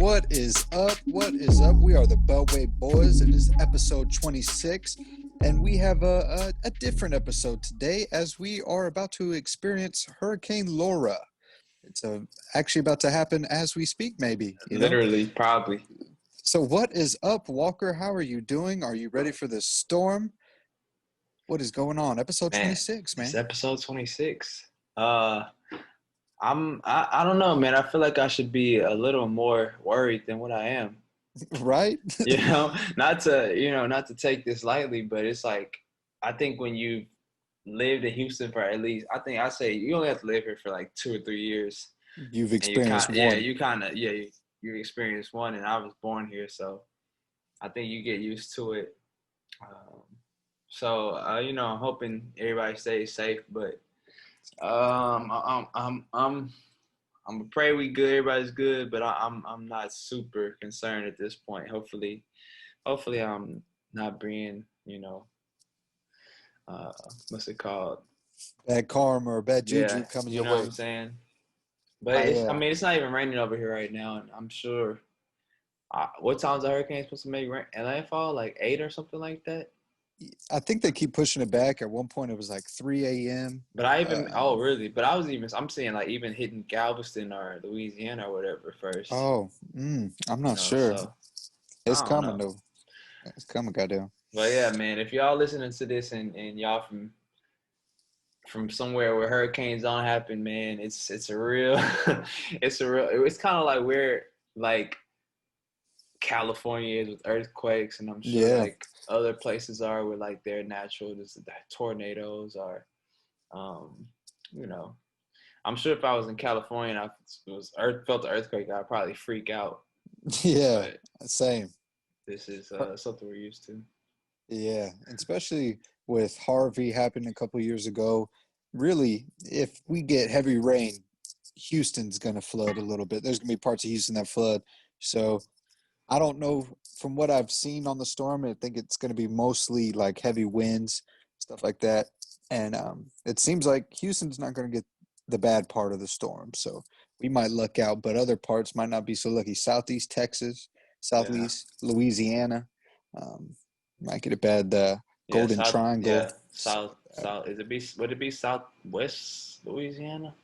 What is up? What is up? We are the Beltway Boys. It is episode 26, and we have a different episode today as we are about to experience Hurricane Laura. It's actually about to happen as we speak, maybe. Literally, probably. So what is up, Walker? How are you doing? Are you ready for this storm? What is going on? Episode 26, man. It's episode 26. I don't know, man. I feel like I should be a little more worried than what I am. Right? Not to take this lightly, but it's like I think when you've lived in Houston for at least, I say you only have to live here for like 2 or 3 years. You've experienced one. You experienced one, and I was born here, so I think you get used to it. I'm hoping everybody stays safe, but I'm pray we good, everybody's good, but I'm not super concerned at this point. Hopefully I'm not being, what's it called? Bad karma or bad juju coming your way. You know what I'm saying? But it's not even raining over here right now, and I'm sure. What time's the hurricane supposed to make landfall? Like 8 or something like that? I think they keep pushing it back. At one point, it was like 3 a.m. But really? But I'm seeing like even hitting Galveston or Louisiana or whatever first. Oh, I'm not sure. So, it's coming though. It's coming, goddamn. But yeah, man, if y'all listening to this and y'all from somewhere where hurricanes don't happen, man, it's a real, it's kind of like where like California is with earthquakes, and I'm sure like other places are with like their natural tornadoes or I'm sure if I was in California and felt the earthquake, I'd probably freak out. Yeah, same. This is something we're used to. Yeah, especially with Harvey happening a couple of years ago. Really, if we get heavy rain, Houston's going to flood a little bit. There's going to be parts of Houston that flood. So I don't know. From what I've seen on the storm, I think it's going to be mostly like heavy winds, stuff like that. And it seems like Houston's not going to get the bad part of the storm. So we might luck out, but other parts might not be so lucky. Southeast Texas, Southeast Louisiana might get a bad Golden Triangle. Yeah, South. Would it be Southwest Louisiana?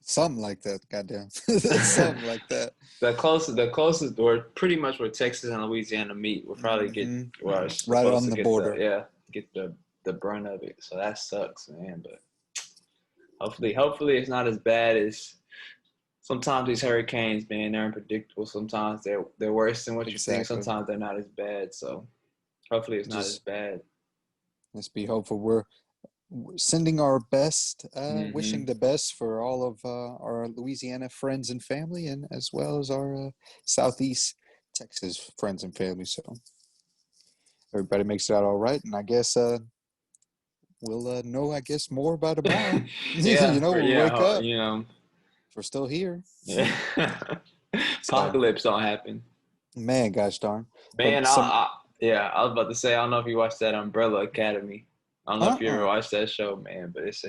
Something like that, goddamn. Something like that. The closest, or pretty much where Texas and Louisiana meet, we'll probably get right on the border. Get the brunt of it. So that sucks, man. But hopefully it's not as bad as sometimes these hurricanes, man. They're unpredictable. Sometimes they're worse than what you think. Sometimes they're not as bad. So hopefully it's not as bad. Let's be hopeful. We're sending our best, wishing the best for all of our Louisiana friends and family, and as well as our Southeast Texas friends and family. So everybody makes it out all right, and I guess we'll know, more about tomorrow. We'll wake up. We're still here. Yeah. Apocalypse don't happen. Man, gosh darn. Man, I was about to say, I don't know if you watched that Umbrella Academy. I don't know if you ever watched that show, man, but it's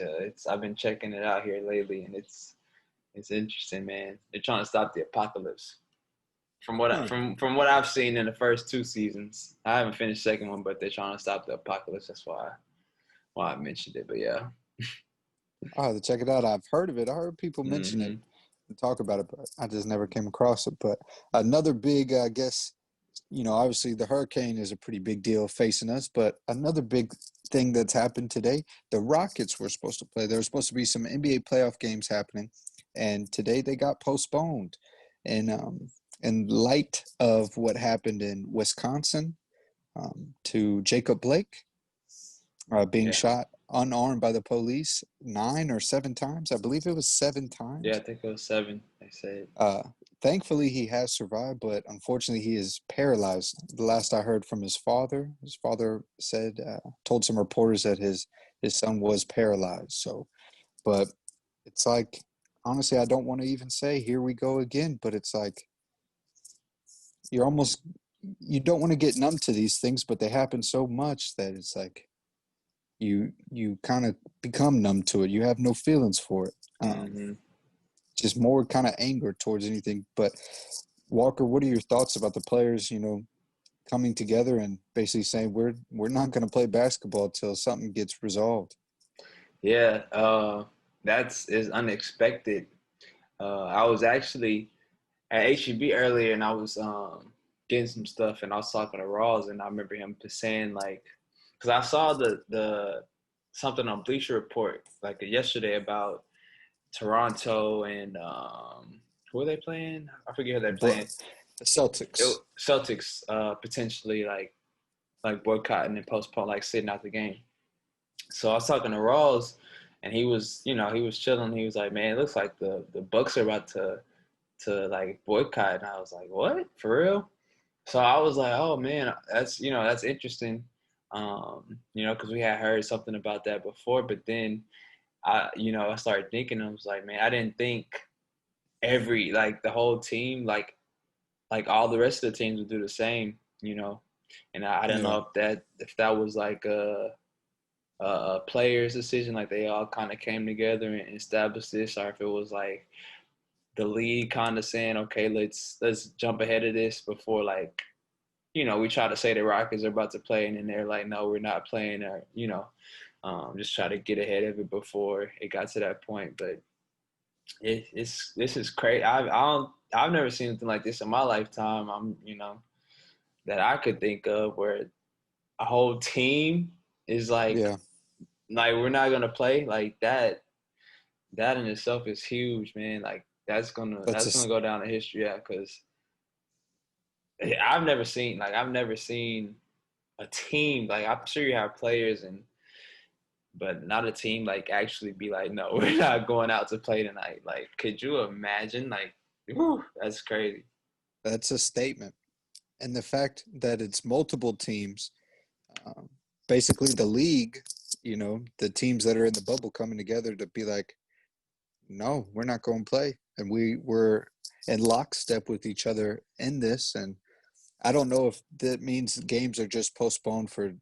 I've been checking it out here lately, and it's interesting, man. They're trying to stop the apocalypse. From what I've seen in the first 2 seasons, I haven't finished the second one, but they're trying to stop the apocalypse. That's why I mentioned it. But yeah, I'll have to check it out. I've heard of it. I heard people mention it and talk about it, but I just never came across it. But another big, I guess, obviously the hurricane is a pretty big deal facing us, but another big thing that's happened today, the Rockets were supposed to play. There were supposed to be some NBA playoff games happening, and today they got postponed. And in light of what happened in Wisconsin to Jacob Blake being shot unarmed by the police 9 or 7 times. I believe it was 7 times. Yeah, I think it was 7, they said. Thankfully, he has survived, but unfortunately, he is paralyzed. The last I heard from his father said, told some reporters that his son was paralyzed. So, but it's like, honestly, I don't want to even say, here we go again, but it's like, you don't want to get numb to these things, but they happen so much that it's like, you kind of become numb to it. You have no feelings for it. Just more kind of anger towards anything. But Walker, what are your thoughts about the players, coming together and basically saying we're not going to play basketball till something gets resolved? Yeah, that's is unexpected. I was actually at HEB earlier, and I was getting some stuff, and I was talking to Rawls, and I remember him just saying like, because I saw the something on Bleacher Report like yesterday about Toronto and who are they playing? I forget who they're playing. The Celtics. Celtics potentially like boycotting and postpone, like sitting out the game. So I was talking to Rawls, and he was chilling. He was like, "Man, it looks like the Bucks are about to like boycott." And I was like, "What? For real?" So I was like, "Oh man, that's interesting." Because we had heard something about that before, but then I started thinking. I was like, "Man, I didn't think the whole team, like all the rest of the teams would do the same." And I don't Yeah. know if that was like a player's decision, like they all kind of came together and established this, or if it was like the league kind of saying, okay, let's jump ahead of this before we try to say the Rockets are about to play, and then they're like, no, we're not playing, or just try to get ahead of it before it got to that point. But this is crazy. I've never seen anything like this in my lifetime. That I could think of where a whole team is like Yeah. we're not gonna play like that. That in itself is huge, man. Like that's gonna go down in history, yeah. Because I've never seen a team, like I'm sure you have players but not a team like actually be like, no, we're not going out to play tonight. Like, could you imagine? Like, whew, that's crazy. That's a statement. And the fact that it's multiple teams, um, basically the league, the teams that are in the bubble coming together to be like, no, we're not going to play. And we're in lockstep with each other in this. And I don't know if that means games are just postponed for,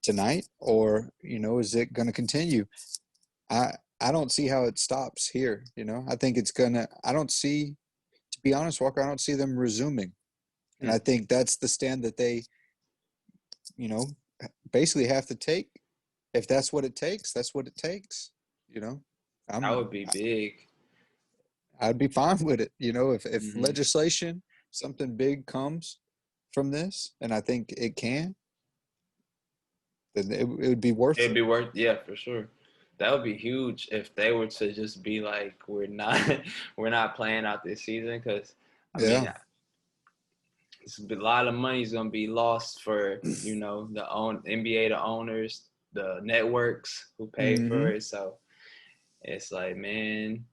tonight, or, is it going to continue? I don't see how it stops here. I think it's going to, to be honest, Walker, I don't see them resuming. And I think that's the stand that they, you know, basically have to take. If that's what it takes, that's what it takes. That would be big. I'd be fine with it. If Mm-hmm. legislation, something big comes from this, and I think it can, then it would be worth It'd it. be worth, yeah, for sure. That would be huge if they were to just be like, we're not, we're not playing out this season. Because, I Yeah. mean, it's a lot of money is gonna be lost for the NBA, the owners, the networks who pay for Mm-hmm. it. So it's like, man,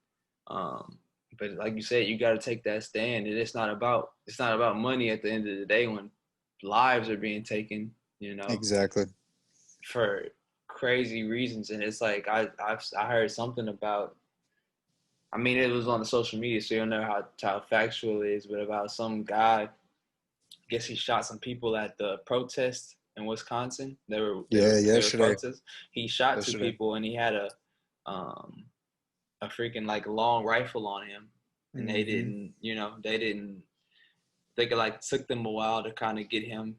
um, but like you said, you got to take that stand. And it's not about money at the end of the day when lives are being taken. Exactly. For crazy reasons. And it's like I heard something about. I mean, it was on the social media, so you don't know how factual it is, but about some guy. I guess he shot some people at the protest in Wisconsin. Yeah. They were Yesterday. protests. He shot two Yesterday. people, and he had um a freaking like long rifle on him, and Mm-hmm. they didn't. They could like took them a while to kind of get him,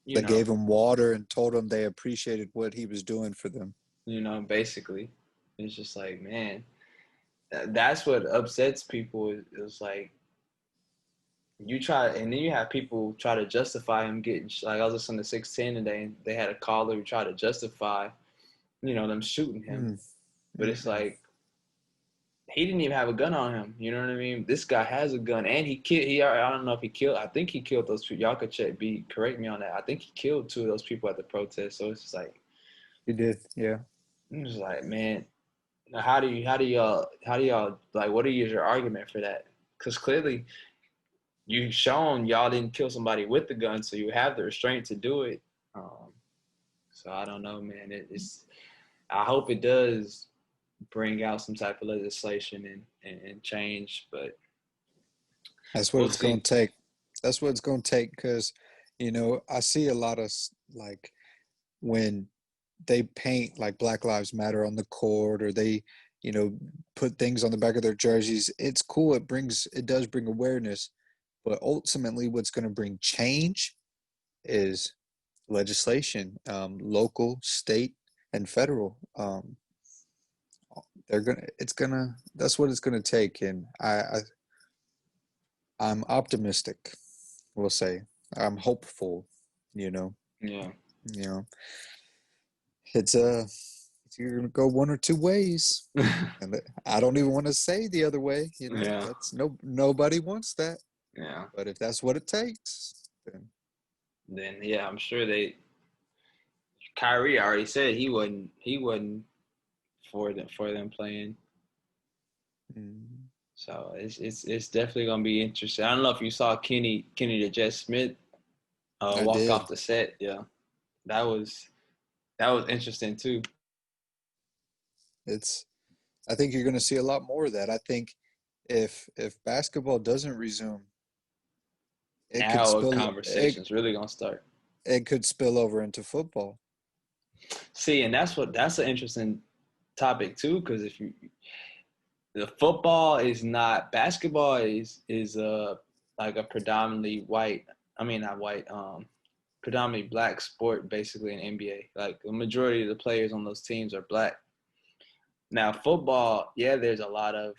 you They know, gave him water and told him they appreciated what he was doing for them. basically. It's just like, man, that's what upsets people. Is like you try, and then you have people try to justify him getting. Like I was listening to 610 today, and they had a caller who tried to justify, them shooting him. But it's Mm-hmm. like he didn't even have a gun on him. You know what I mean? This guy has a gun, and he killed. I don't know if he killed. I think he killed those people. Y'all could correct me on that. I think he killed two of those people at the protest. So it's just like He did. Yeah. I'm just like, man, how do y'all like? What are your argument for that? Because clearly you've shown y'all didn't kill somebody with the gun, so you have the restraint to do it. So I don't know, man. It's I hope it does bring out some type of legislation and change, but That's what we'll it's going see. to take. That's what it's going to take because, I see a lot of like when they paint like Black Lives Matter on the court or they, put things on the back of their jerseys. It's cool. It does bring awareness, but ultimately what's going to bring change is legislation, local, state, and federal. That's what it's gonna take. And I'm optimistic, we'll say. I'm hopeful, you know. Yeah. You know, it's you're gonna go one or two ways. And I don't even want to say the other way, Yeah. That's nobody wants that. Yeah. But if that's what it takes, then yeah, I'm sure Kyrie already said he wasn't for them playing. mm, So it's definitely gonna be interesting. I don't know if you saw Kenny the Jet Smith I walk did. off the set. Yeah, that was interesting too. I think you're gonna see a lot more of that. I think if basketball doesn't resume, it could Now a spill it, conversation's really gonna start. it could spill over into football. See, and that's an interesting topic too, because if the football is not basketball is like a predominantly white. I mean not white. Predominantly black sport basically in NBA. Like the majority of the players on those teams are black. Now football, yeah, there's a lot of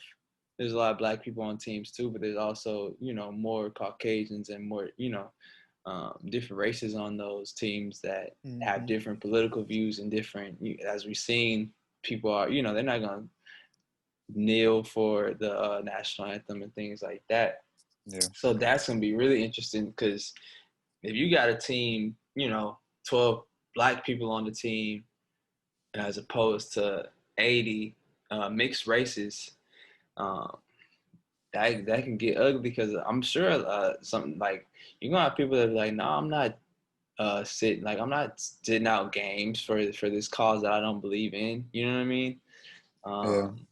black people on teams too, but there's also more Caucasians and more different races on those teams that have Mm-hmm. different political views and different. As we've seen, people are they're not gonna kneel for the national anthem and things like that. Yeah. So that's gonna be really interesting because if you got a team, 12 black people on the team as opposed to 80 mixed races, um, that can get ugly because I'm sure something like you're gonna have people that are like, no, I'm not I'm not sitting out games for this cause that I don't believe in. You know what I mean? Yeah. Um,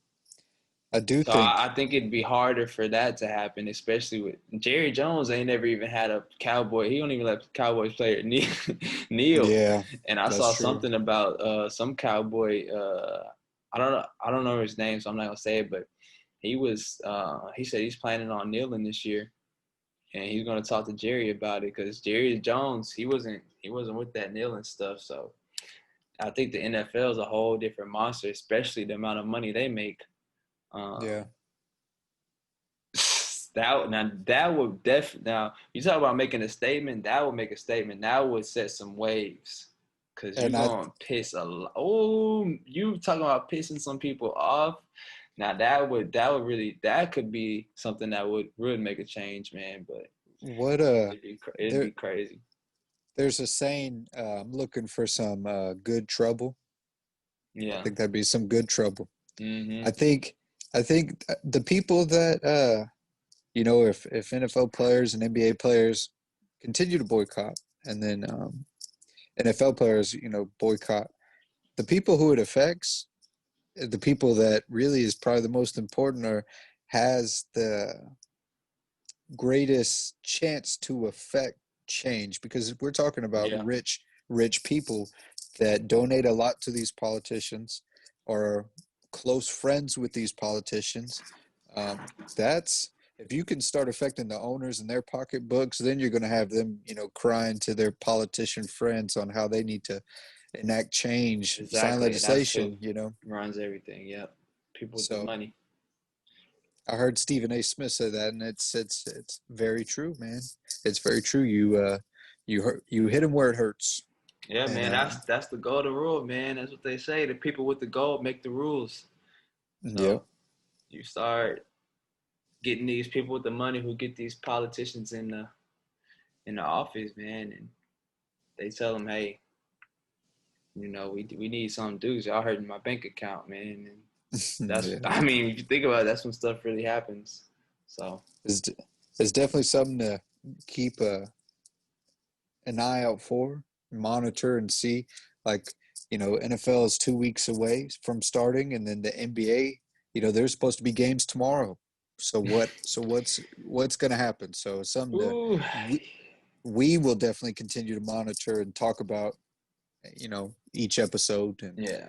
I do so I, think. I think it'd be harder for that to happen, especially with Jerry Jones. Ain't never even had a Cowboy. He don't even let Cowboys player kneel. Yeah, And I that's saw true. something about some Cowboy. I don't know his name, so I'm not gonna say it. But he said he's planning on kneeling this year, and he's gonna talk to Jerry about it because Jerry Jones he wasn't with that kneeling stuff. So I think the NFL is a whole different monster, especially the amount of money they make. Yeah. Um, that would definitely now you talk about making a statement. That would make a statement. That would set some waves because you're And I going to piss a lot. Oh, you talking about pissing some people off. Now that could be something that would really make a change, man. But what it'd be there crazy. there's a saying, I'm looking for some good trouble. I Yeah. think that'd be some good trouble. I Mhm. think I think the people that if NFL players and NBA players continue to boycott, and then NFL players, boycott, the people who it affects, the people that really is probably the most important or has the greatest chance to affect change, because we're talking about Yeah. rich people that donate a lot to these politicians or close friends with these politicians. That's if you can start affecting the owners and their pocketbooks, then you're going to have them, crying to their politician friends on how they need to enact change, sign Exactly, and that's who legislation. runs everything. Yep. People with the So money. I heard Stephen A. Smith say that, and it's very true, man. It's very true. You hit him where it hurts, Yeah, and man, that's the golden rule, man. That's what they say. The people with the gold make the rules. yep, So you start getting these people with the money who get these politicians in the office, man, and they tell them, hey, we need some dudes. Y'all hurting my bank account, man. And that's, yeah. I mean, if you think about it, that's when stuff really happens. So It's it's definitely something to keep an eye out for, monitor, and see. Like NFL is 2 weeks away from starting, and then the NBA. There's supposed to be games tomorrow. So what's going to happen? So it's something that ooh, we will definitely continue to monitor and talk about each episode, and yeah,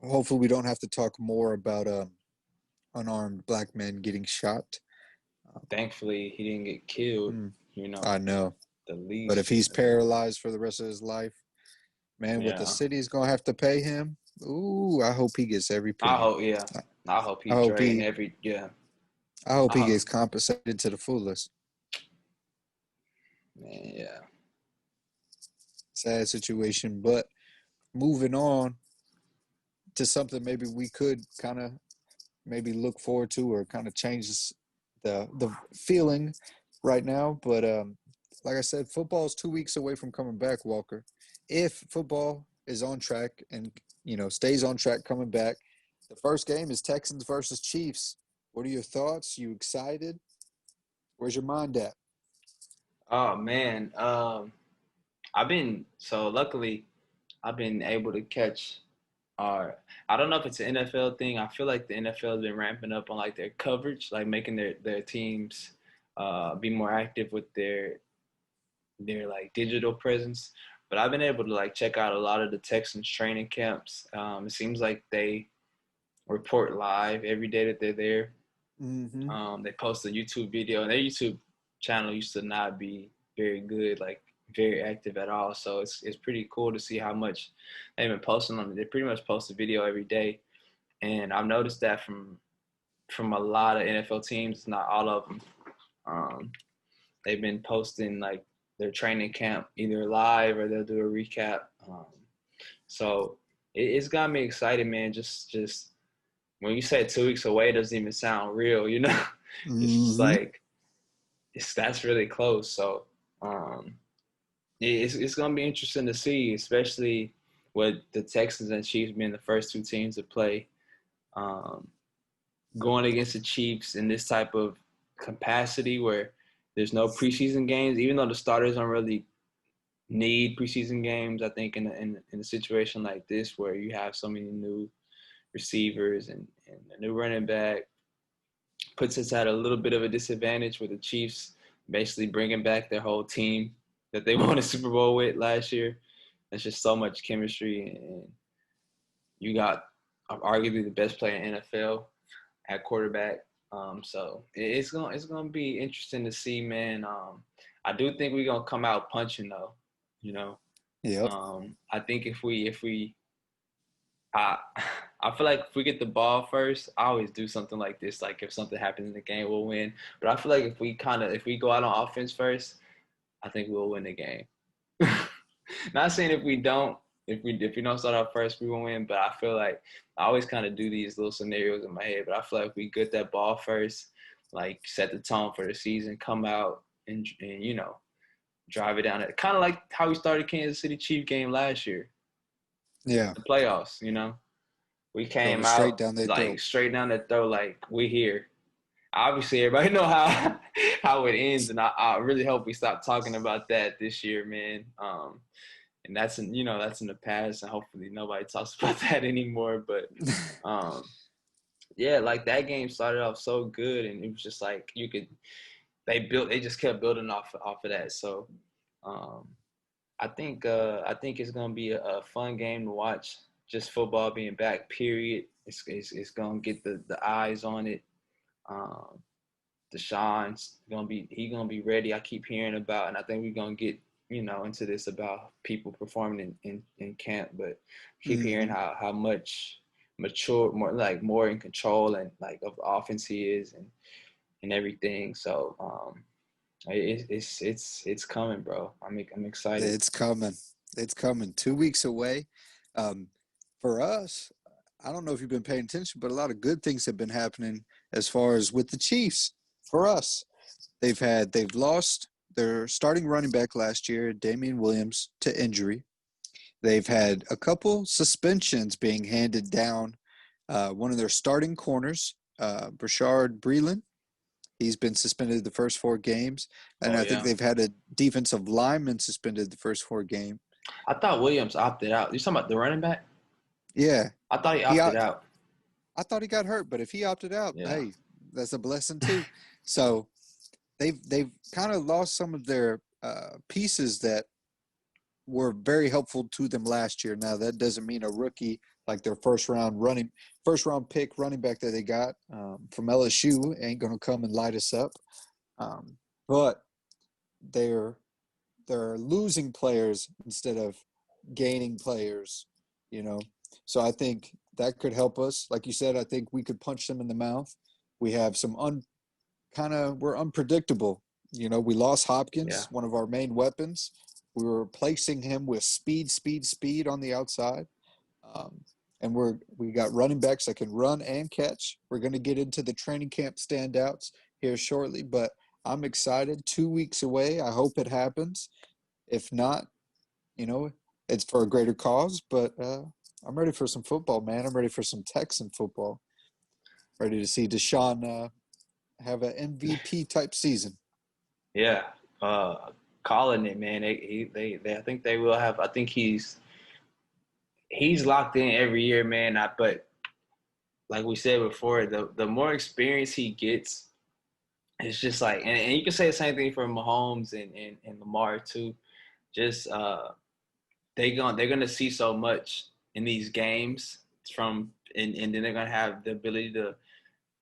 Hopefully, we don't have to talk more about unarmed black men getting shot. Thankfully, he didn't get killed. Mm, You know, I know. the But if least. he's paralyzed for the rest of his life, man, what the Yeah. city's gonna have to pay him. Ooh, I hope he gets every I penny. hope. Yeah. I hope I he hope drained he every. Yeah. I hope he Uh, gets compensated to the fullest. man. Yeah. Sad situation. But moving on to something maybe we could kind of maybe look forward to or kind of changes the feeling right now. But like I said, football is 2 weeks away from coming back, Walker. If football is on track and stays on track coming back, the first game is Texans versus Chiefs. What are your thoughts? You excited? Where's your mind at? Oh man. Luckily I've been able to catch. I don't know if it's an NFL thing. I feel like the NFL has been ramping up on like their coverage, like making their teams be more active with their like digital presence. But I've been able to like check out a lot of the Texans training camps. It seems like they report live every day that they're there. Mm-hmm. They post a YouTube video, and their YouTube channel used to not be very good, like very active at all. So it's pretty cool to see how much they've been posting on it. They pretty much post a video every day, and I've noticed that from a lot of NFL teams, not all of them. Um, they've been posting like their training camp either live or they'll do a recap. So it's got me excited, man. Just when you say 2 weeks away, it doesn't even sound real, you know? It's just Mm-hmm. like that's really close. So it's gonna be interesting to see, especially with the Texans and Chiefs being the first two teams to play. Um, Going against the Chiefs in this type of capacity where there's no preseason games, even though the starters don't really need preseason games. I think in a situation like this where you have so many new receivers and a new running back, puts us at a little bit of a disadvantage with the Chiefs basically bringing back their whole team that they won a Super Bowl with last year. There's just so much chemistry, and you got arguably the best player in NFL at quarterback. So it's gonna be interesting to see, man. I do think we're gonna come out punching though. You know, Yep. I think I I feel like if we get the ball first, I always do something like this. Like if something happens in the game, we'll win. But I feel like if we go out on offense first, I think we'll win the game. Not saying if we don't start out first, we will win. But I feel like I always kind of do these little scenarios in my head. But I feel like if we get that ball first, like set the tone for the season, come out and drive it down. Kind of like how we started Kansas City Chief game last year, Yeah. the playoffs. We Drove came it straight out down their like throat. straight down the throat, like we here. Obviously, everybody know how how it ends, and I really hope we stop talking about that this year, man. And that's in the past, and hopefully nobody talks about that anymore. But yeah, like that game started off so good, and it was just like they just kept building off of that. So um, I think it's gonna be a fun game to watch. Just football being back, period. It's gonna get the eyes on it. Um, Deshaun's gonna be ready. I keep hearing about, and I think we're gonna get into this about people performing in camp, but keep hearing Mm-hmm. how much mature, more in control and like of offense he is and everything. So it's coming, bro. I'm excited. It's coming. It's coming. 2 weeks away. Um, for us, I don't know if you've been paying attention, but a lot of good things have been happening as far as with the Chiefs. For us, they've lost their starting running back last year, Damian Williams, to injury. They've had a couple suspensions being handed down. One of their starting corners, Brashard Breeland, he's been suspended the first 4 games, and Oh I think yeah, they've had a defensive lineman suspended the first 4 games. I thought Williams opted out. You talking about the running back? Yeah, I thought he he opted out. I thought he got hurt, but if he opted out, Yeah. hey, that's a blessing too. So they've kind of lost some of their pieces that were very helpful to them last year. Now that doesn't mean a rookie like their first round pick running back that they got from LSU ain't going to come and light us up. But they're losing players instead of gaining players, you know. So I think that could help us. Like you said, I think we could punch them in the mouth. We have some we're unpredictable. You know, we lost Hopkins, one of our main weapons. We were replacing him with speed on the outside. And we got running backs that can run and catch. We're going to get into the training camp standouts here shortly, but I'm excited. 2 weeks away. I hope it happens. If not, you know, it's for a greater cause, but I'm ready for some football, man. I'm ready for some Texan football. Ready to see Deshaun have an MVP type season. Yeah, calling it, man. They I think they will have. I think he's locked in every year, man. But like we said before, the more experience he gets, it's just like, and you can say the same thing for Mahomes and Lamar too. Just they're gonna see so much in these games and then they're gonna have the ability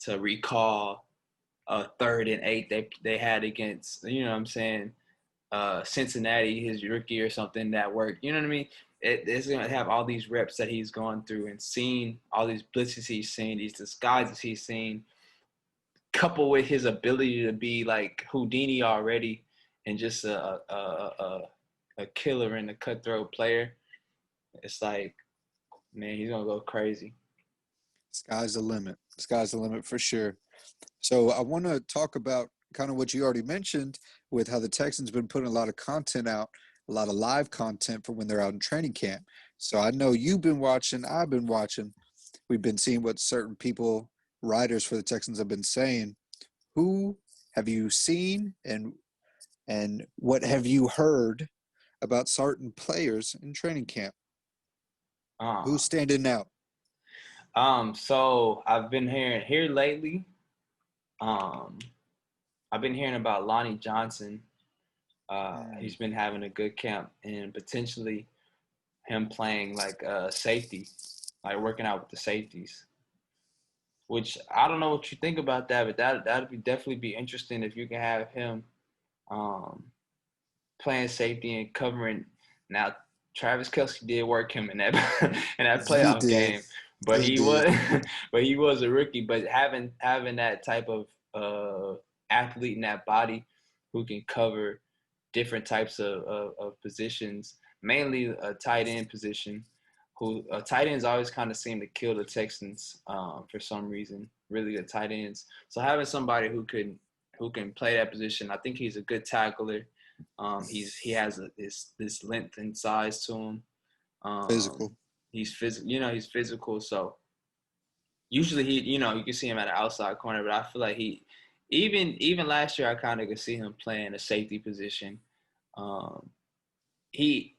to recall a 3rd and 8 they had against, you know what I'm saying, Cincinnati, his rookie or something that worked. You know what I mean? It's going to have all these reps that he's gone through and seen, all these blitzes he's seen, these disguises he's seen, coupled with his ability to be like Houdini already and just a killer and a cutthroat player. It's like, man, he's going to go crazy. Sky's the limit. Sky's the limit for sure. So I want to talk about kind of what you already mentioned with how the Texans been putting a lot of content out, a lot of live content for when they're out in training camp. So I know you've been watching, I've been watching. We've been seeing what certain people, writers for the Texans, have been saying. Who have you seen and what have you heard about certain players in training camp? Who's standing out? So I've been hearing here lately. I've been hearing about Lonnie Johnson. He's been having a good camp and potentially him playing like safety, like working out with the safeties. Which I don't know what you think about that, but that'd be definitely be interesting if you can have him playing safety and covering. Now, Travis Kelce did work him in that in that playoff game, but he was a rookie. But having that type of athlete in that body who can cover different types of positions, mainly a tight end position. Tight ends always kind of seem to kill the Texans for some reason. Really good tight ends. So having somebody who can play that position, I think he's a good tackler. He has this length and size to him. Physical. He's physical. You know, he's physical. So usually you can see him at an outside corner, but I feel like even last year I kind of could see him playing a safety position. He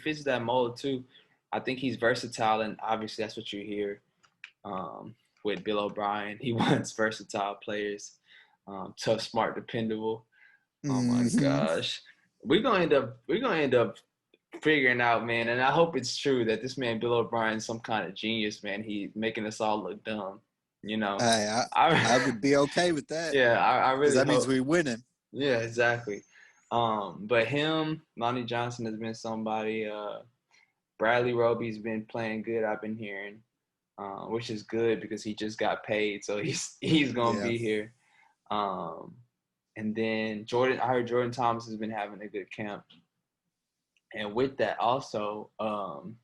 fits that mold too. I think he's versatile, and obviously that's what you hear with Bill O'Brien. He wants versatile players, tough, smart, dependable. Oh my gosh, we're gonna end up figuring out, man, and I hope it's true that this man Bill O'Brien is some kind of genius, man. He's making us all look dumb, you know. Hey, I would be okay with that. Yeah, I really. That means we're winning. Yeah, exactly. But Lonnie Johnson has been somebody. Bradley Roby's been playing good. I've been hearing, which is good because he just got paid, so he's gonna be here. And then I heard Jordan Thomas has been having a good camp. And with that, also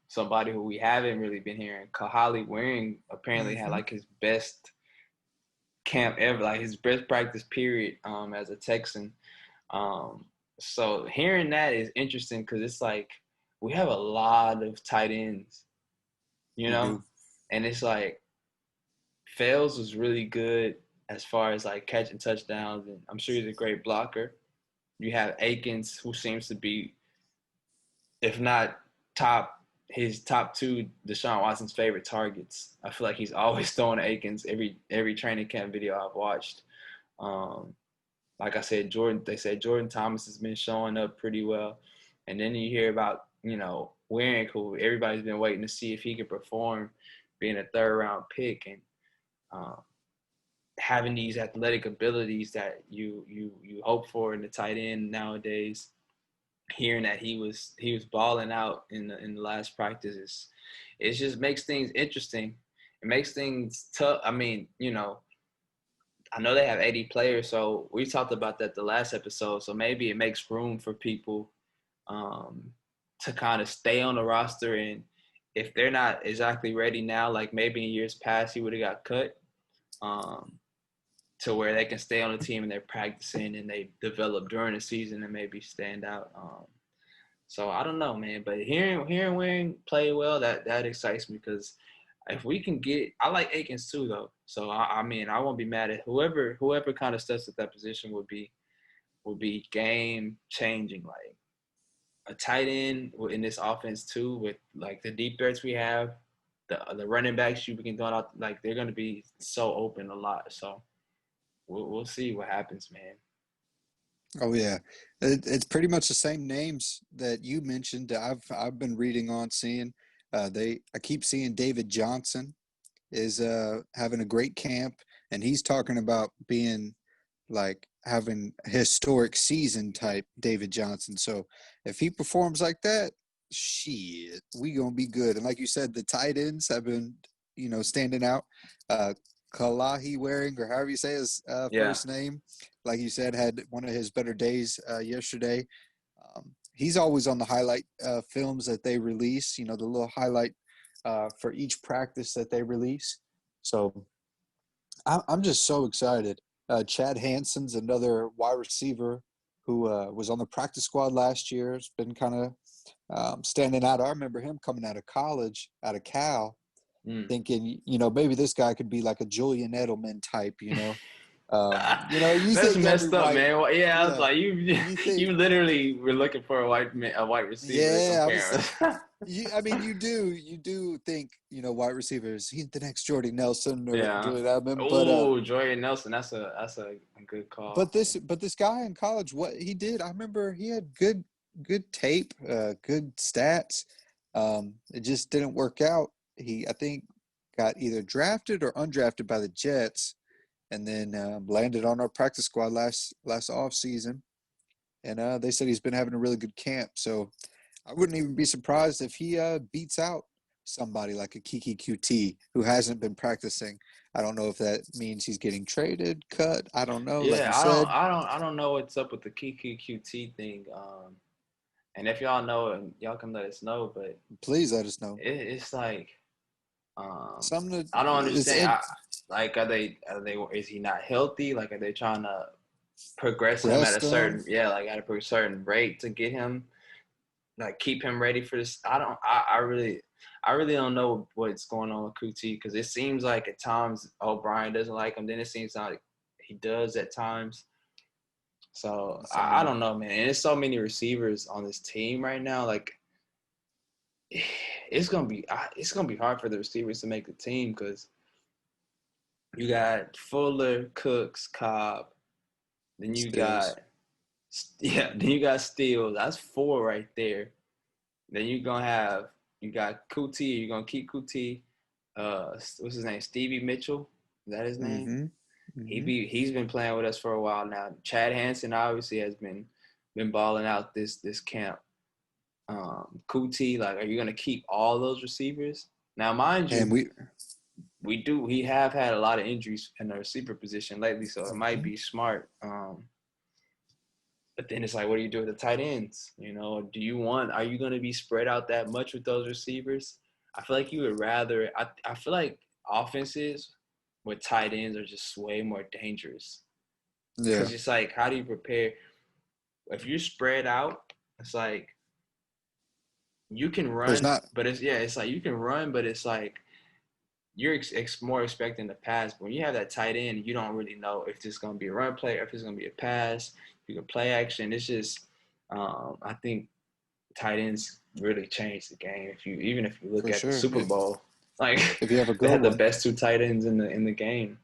somebody who we haven't really been hearing, Kahali Waring, apparently had like his best camp ever, like his best practice period as a Texan. So hearing that is interesting because it's like we have a lot of tight ends, you know, and it's like Fales was really good as far as like catching touchdowns, and I'm sure he's a great blocker. You have Akins, who seems to be, if not his top two Deshaun Watson's favorite targets. I feel like he's always throwing Akins every training camp video I've watched. Like I said, they said Jordan Thomas has been showing up pretty well. And then you hear about, Warren, who everybody's been waiting to see if he could perform, being a third-round pick, and um, having these athletic abilities that you hope for in the tight end nowadays. Hearing that he was balling out in the last practices, it just makes things interesting. It makes things tough. I mean, I know they have 80 players, so we talked about that the last episode. So maybe it makes room for people to kind of stay on the roster, and if they're not exactly ready now, like maybe in years past he would have got cut, to where they can stay on the team and they're practicing and they develop during the season and maybe stand out. So I don't know, man, but hearing Warren play well, that excites me, because if we can get, I like Akins too, though. So I mean, I won't be mad at whoever kind of steps at that position would be game changing. Like a tight end in this offense too, with like the deep threats we have, the running backs you can throw out, like they're gonna be so open a lot. So we'll see what happens, man. Oh yeah, it's pretty much the same names that you mentioned. I've been reading on, seeing I keep seeing David Johnson is having a great camp, and he's talking about being like having a historic season type David Johnson. So if he performs like that, shit, we gonna be good. And like you said, the tight ends have been, standing out. Kalahi Waring, or however you say his Yeah. first name, like you said, had one of his better days yesterday. He's always on the highlight films that they release, the little highlight for each practice that they release. So I'm just so excited. Chad Hansen's another wide receiver who was on the practice squad last year. It's been kind of standing out. I remember him coming out of college, out of Cal, thinking, maybe this guy could be like a Julian Edelman type, you That's think every messed up, white, man. Yeah, I was yeah, like, you you think, you literally were looking for a white receiver to yeah, I compare was, us. I mean, you do think, wide receivers, he's the next Jordy Nelson or Yeah. Julian Edelman, Oh, Jordan Nelson. That's a good call. but this guy in college, what he did, I remember he had good tape, good stats. It just didn't work out. I think, got either drafted or undrafted by the Jets, and then landed on our practice squad last off season. And they said he's been having a really good camp. So I wouldn't even be surprised if he beats out somebody like a Kiki QT who hasn't been practicing. I don't know if that means he's getting traded, cut. I don't know. Like you Yeah, said, I don't know what's up with the QQQT thing. And if y'all know, y'all can let us know. But please let us know. it's like, Something I don't it's understand. in Like, are they? Is he not healthy? Like, are they trying to progress him at a rest them. certain, at a certain rate to get him, like, keep him ready for this? I really don't know what's going on with Kuti, because it seems like at times O'Brien doesn't like him. Then it seems like he does at times. So I Some don't know, man. And there's so many receivers on this team right now. Like, it's gonna be hard for the receivers to make the team, because you got Fuller, Cooks, Cobb. Then you stills. got Then you got Steele. That's four right there. Then you got Kuti. You're gonna keep Kuti. What's his name? Stevie Mitchell. Is that his name? Mm-hmm. Mm-hmm. He's been playing with us for a while now. Chad Hansen obviously has been balling out this camp. Kuti, like, are you gonna keep all those receivers? Now, mind And you, we have had a lot of injuries in the receiver position lately, so it might be smart. But then it's like, what do you do with the tight ends? Are you going to be spread out that much with those receivers? I feel like you would rather, I feel like offenses with tight ends are just way more dangerous. yeah, Because it's like, how do you prepare? If you're spread out, it's like you can there's run, not but it's like you can run, but it's like you're more expecting the pass. But when you have that tight end, you don't really know if it's going to be a run play or if it's going to be a pass. You can play action. It's just, I think tight ends really change the game. Even if you look for at the sure. Super Bowl, like If you have a they good had the one, best two tight ends in the game.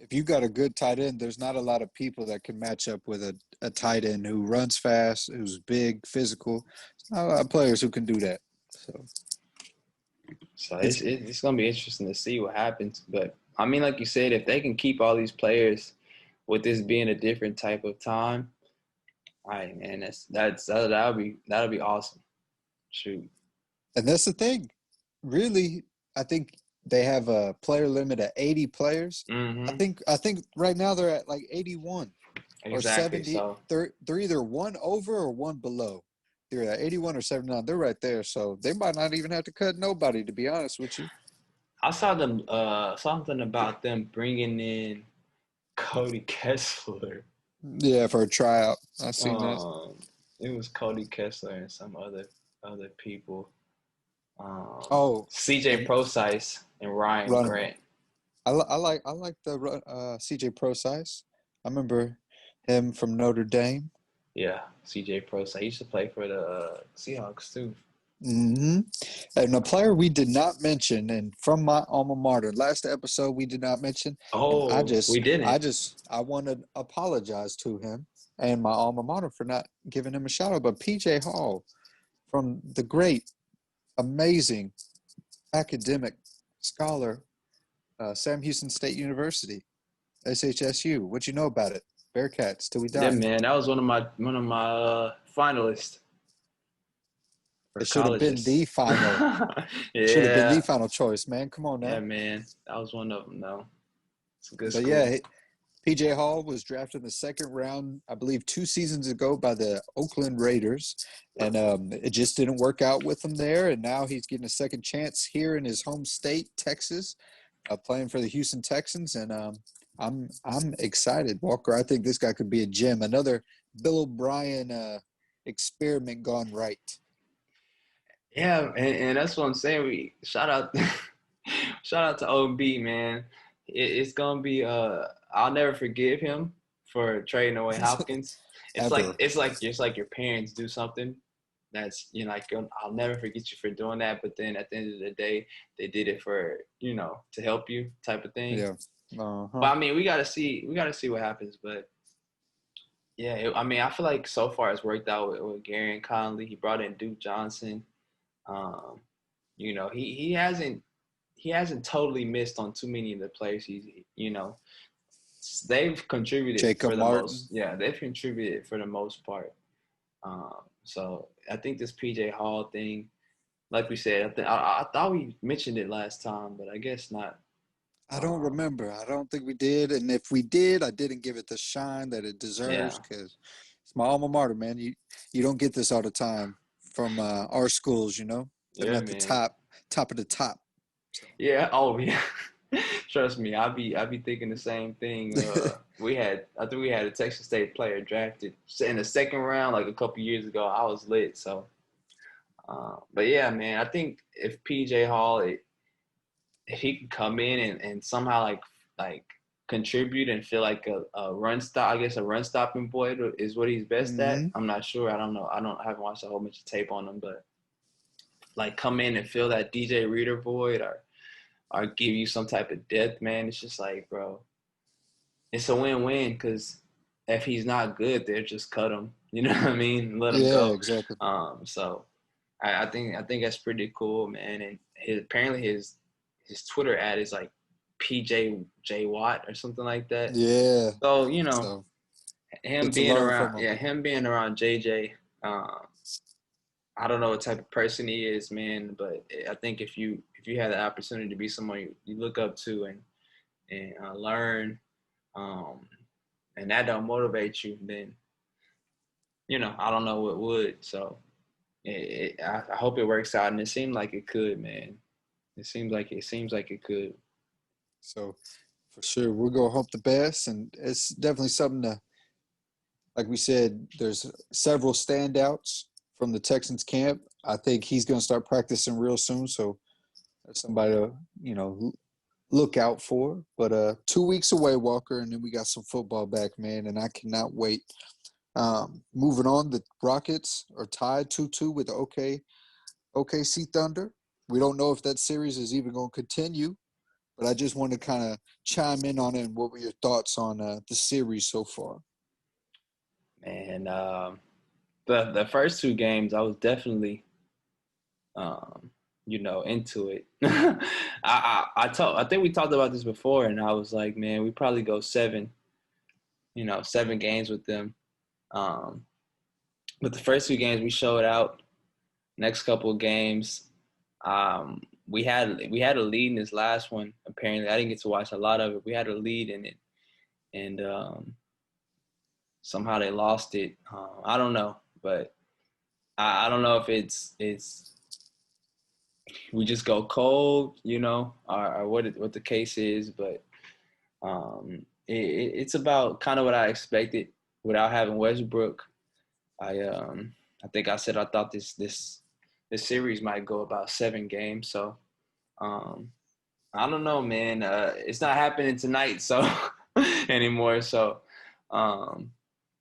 if you got a good tight end, there's not a lot of people that can match up with a tight end who runs fast, who's big, physical. There's not a lot of players who can do that. So it's gonna be interesting to see what happens. But I mean, like you said, if they can keep all these players with this being a different type of time, all right, man, that'll be awesome. Shoot. And that's the thing. Really, I think they have a player limit at 80 players. Mm-hmm. I think right now they're at like 81 or Exactly. 70. So They're either one over or one below. They're at 81 or 79. They're right there. So they might not even have to cut nobody, to be honest with you. I saw them something about them bringing in Cody Kessler. Yeah, for a tryout. I seen that. It was Cody Kessler and some other people. CJ and Procise and Ryan Grant. I like the CJ Procise. I remember him from Notre Dame. Yeah, CJ Procise. He used to play for the Seahawks too. Mm-hmm. And a player we did not mention, and from my alma mater, last episode we did not mention. Oh, we didn't. I want to apologize to him and my alma mater for not giving him a shout out. But PJ Hall, from the great, amazing, academic scholar, Sam Houston State University, SHSU. What you know about it? Bearcats till we die. Yeah, man, that was one of my finalists. It should have been the final. Yeah. Should have been the final choice, man. Come on now. Yeah, man. That was one of them, though. It's a good school. Yeah, PJ Hall was drafted in the second round, I believe, 2 seasons ago by the Oakland Raiders. And it just didn't work out with him there. And now he's getting a second chance here in his home state, Texas, playing for the Houston Texans. And I'm excited, Walker. I think this guy could be a gem. Another Bill O'Brien experiment gone right. Yeah, and that's what I'm saying. We shout out to OB, man. It's gonna be I'll never forgive him for trading away Hopkins. It's like your parents do something that's like I'll never forget you for doing that, but then at the end of the day they did it for to help you type of thing. Yeah. Uh-huh. But I mean we gotta see what happens. But yeah, I feel like so far it's worked out with Gary and Conley. He brought in Duke Johnson. He hasn't totally missed on too many of the players. They've contributed Jacob for the Martin. most. Yeah, they've contributed for the most part. So I think this PJ Hall thing, like we said, I thought we mentioned it last time, but I guess not. I don't remember. I don't think we did, and if we did, I didn't give it the shine that it deserves because it's my alma mater, man. You don't get this all the time from our schools, They're at the top of the top. Yeah. Oh, yeah. Trust me, I'll be thinking the same thing. I think we had a Texas State player drafted in the second round like a couple years ago. I was lit. So, but yeah, man, I think if PJ Hall, if he can come in and somehow like contribute and feel like a run stop, I guess a run stopping boy is what he's best at. I'm not sure. I don't know. I haven't watched a whole bunch of tape on him, but like come in and fill that DJ Reader void or give you some type of depth, man. It's just like, bro, it's a win-win because if he's not good, they'll just cut him. You know what I mean? Let him go. Yeah, exactly. So I think that's pretty cool, man. And apparently his Twitter ad is like PJ Watt or something like that. Yeah. So him being around JJ. I don't know what type of person he is, man, but I think if you have the opportunity to be someone you look up to and learn, and that don't motivate you, then I don't know what would. So I hope it works out, and it seemed like it could, man. It seems like it could. So for sure, we're gonna hope the best, and it's definitely something to. Like we said, there's several standouts from the Texans camp. I think he's going to start practicing real soon. So that's somebody to, look out for. But 2 weeks away, Walker, and then we got some football back, man, and I cannot wait. Moving on, the Rockets are tied 2-2 with the OKC Thunder. We don't know if that series is even going to continue. But I just wanted to kind of chime in on it. And what were your thoughts on the series so far? Man, the first two games, I was definitely, into it. I think we talked about this before, and I was like, man, we probably go 7 games with them. But the first two games we showed out. Next couple of games, we had a lead in this last one. Apparently, I didn't get to watch a lot of it. We had a lead in it, and somehow they lost it. I don't know, but I don't know if it's we just go cold, or what the case is. But it's about kind of what I expected without having Westbrook. I think I said I thought this series might go about 7 games. So I don't know, man. It's not happening tonight, so anymore. So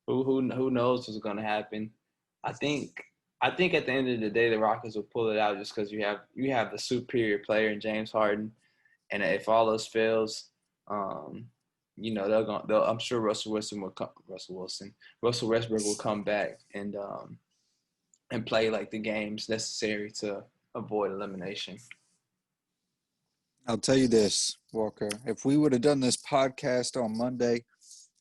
who knows what's gonna happen? I think at the end of the day, the Rockets will pull it out just because you have the superior player in James Harden, and if all else fails, I'm sure Russell Westbrook will come back and play like the games necessary to avoid elimination. I'll tell you this, Walker. If we would have done this podcast on Monday,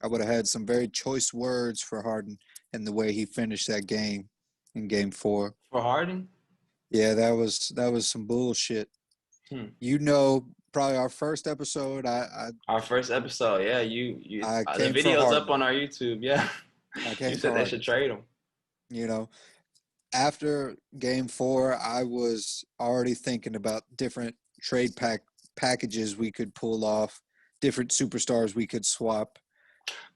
I would have had some very choice words for Harden and the way he finished that game in Game 4. For Harden? Yeah, that was some bullshit. Probably our first episode. Our first episode, yeah. You the came video's for up on our YouTube, yeah. You said they should trade him. After Game 4, I was already thinking about different trade packages we could pull off, different superstars we could swap.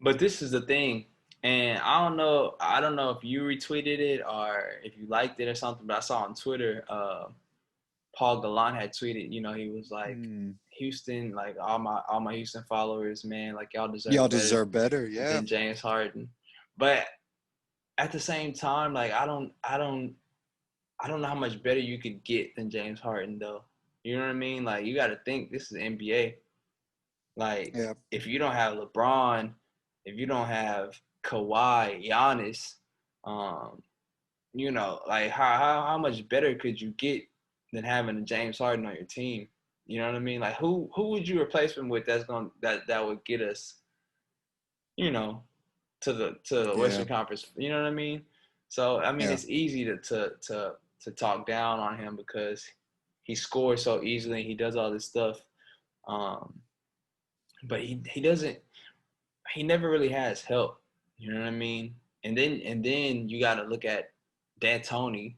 But this is the thing, and I don't know if you retweeted it or if you liked it or something, but I saw on Twitter, Paul Gallant had tweeted, he was like, Houston, like all my Houston followers, man, like y'all deserve better, yeah, than James Harden. But at the same time, like I don't know how much better you could get than James Harden though. You know what I mean? Like you got to think this is NBA. Like if you don't have LeBron, if you don't have Kawhi, Giannis, like how much better could you get than having a James Harden on your team? You know what I mean? Like who would you replace him with that would get us, to the Western Conference? You know what I mean? So I mean it's easy to talk down on him because he scores so easily and he does all this stuff. But he doesn't. He never really has help. You know what I mean? And then you got to look at D'Antoni.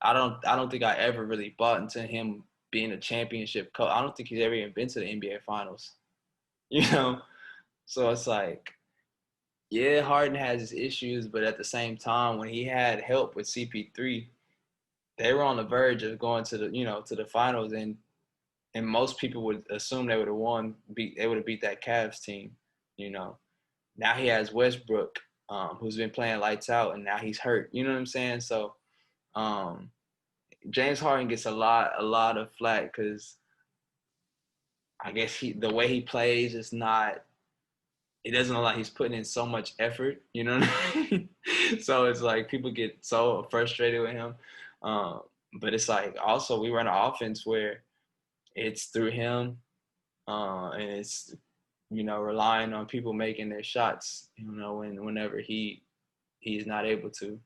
I don't think I ever really bought into him being a championship coach. I don't think he's ever even been to the NBA Finals. So it's like, yeah, Harden has his issues, but at the same time, when he had help with CP3, they were on the verge of going to the finals, and most people would assume they would have won. They would have beat that Cavs team. Now he has Westbrook, who's been playing lights out, and now he's hurt. You know what I'm saying? So James Harden gets a lot of flack because I guess the way he plays is not. It doesn't look like he's putting in so much effort. You know what I mean? So it's like people get so frustrated with him. But it's like also we run an offense where it's through him, and it's relying on people making their shots. Whenever he's not able to.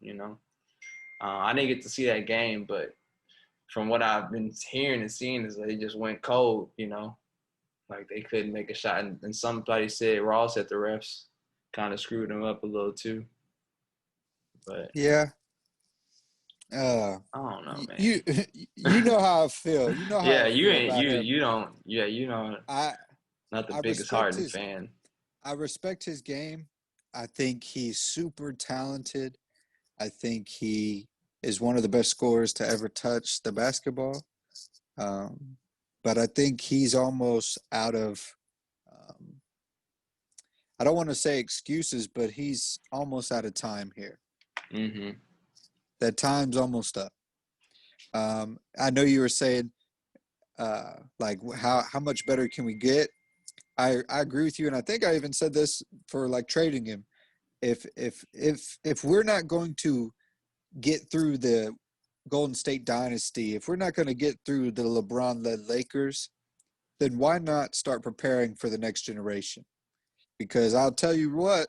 I didn't get to see that game, but from what I've been hearing and seeing is they just went cold. Like they couldn't make a shot, and somebody said Ross at the refs kind of screwed them up a little too. But yeah. I don't know, man. You know how I feel. You know how I feel about him. You don't. Yeah, not the biggest Harden fan. I respect his game. I think he's super talented. I think he is one of the best scorers to ever touch the basketball. But I think he's almost out of I don't want to say excuses, but he's almost out of time here. Mm-hmm. That time's almost up. I know you were saying like how much better can we get? I agree with you, and I think I even said this for like trading him. If we're not going to get through the Golden State dynasty, if we're not going to get through the LeBron-led Lakers, then why not start preparing for the next generation? Because I'll tell you what,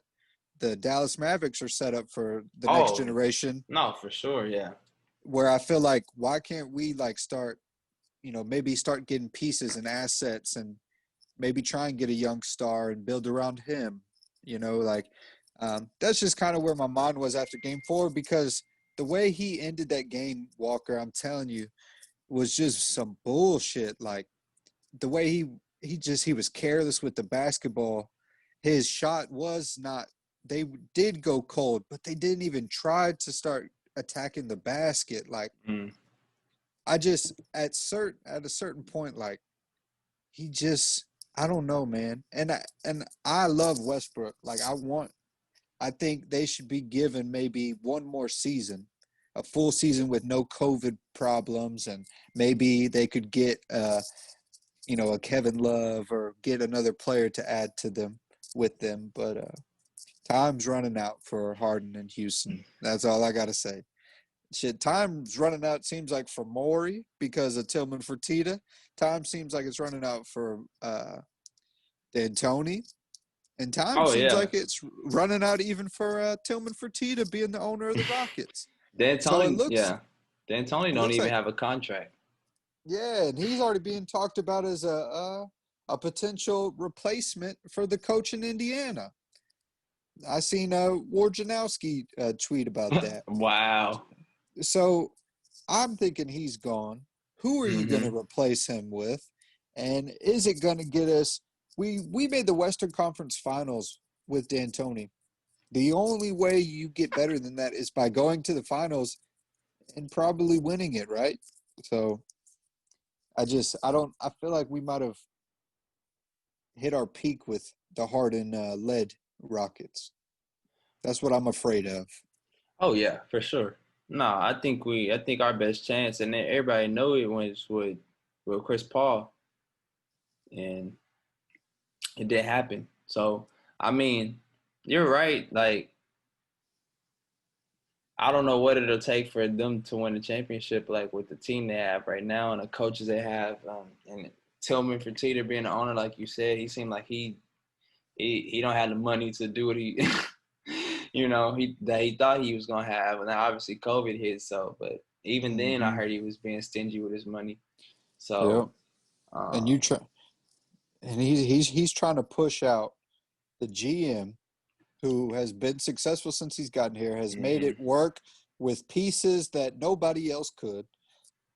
the Dallas Mavericks are set up for the next Oh, generation. no, for sure, yeah. Where I feel like, why can't we like start, maybe start getting pieces and assets and maybe try and get a young star and build around him. That's just kind of where my mind was after game 4, because the way he ended that game, Walker, I'm telling you, was just some bullshit. Like the way he was careless with the basketball. His shot was not, they did go cold, but they didn't even try to start attacking the basket. Like I just, at a certain point, like he just, I don't know, man. And I love Westbrook. Like I think they should be given maybe one more season, a full season with no COVID problems, and maybe they could get a Kevin Love or get another player to add to them with them. But time's running out for Harden and Houston. That's all I got to say. Shit, time's running out, seems like, for Morey because of Tillman Fertitta. Time seems like it's running out for D'Antoni. And time Oh seems yeah, like it's running out even for Tillman Fertitta being the owner of the Rockets. So D'Antoni, yeah, D'Antoni it don't looks even like, have a contract. yeah, and he's already being talked about as a potential replacement for the coach in Indiana. I seen Wojnarowski tweet about that. Wow. So I'm thinking he's gone. Who are you going to hmm replace him with? And is it going to get us? We made the Western Conference Finals with D'Antoni. The only way you get better than that is by going to the finals and probably winning it, right? So I feel like we might have hit our peak with the Harden led Rockets. That's what I'm afraid of. Oh yeah, for sure. No, I think our best chance, and everybody know it, was with Chris Paul, and it didn't happen. So I mean, you're right. Like I don't know what it'll take for them to win the championship, like with the team they have right now and the coaches they have, and Tillman Fertitta being the owner, like you said, he seemed like he don't have the money to do what he he thought he was gonna have, and then obviously COVID hit. So, but even then, I Mm-hmm. heard he was being stingy with his money. Yep. So, And you um, try, and he's trying to push out the GM who has been successful since he's gotten here, has made hmm it work with pieces that nobody else could.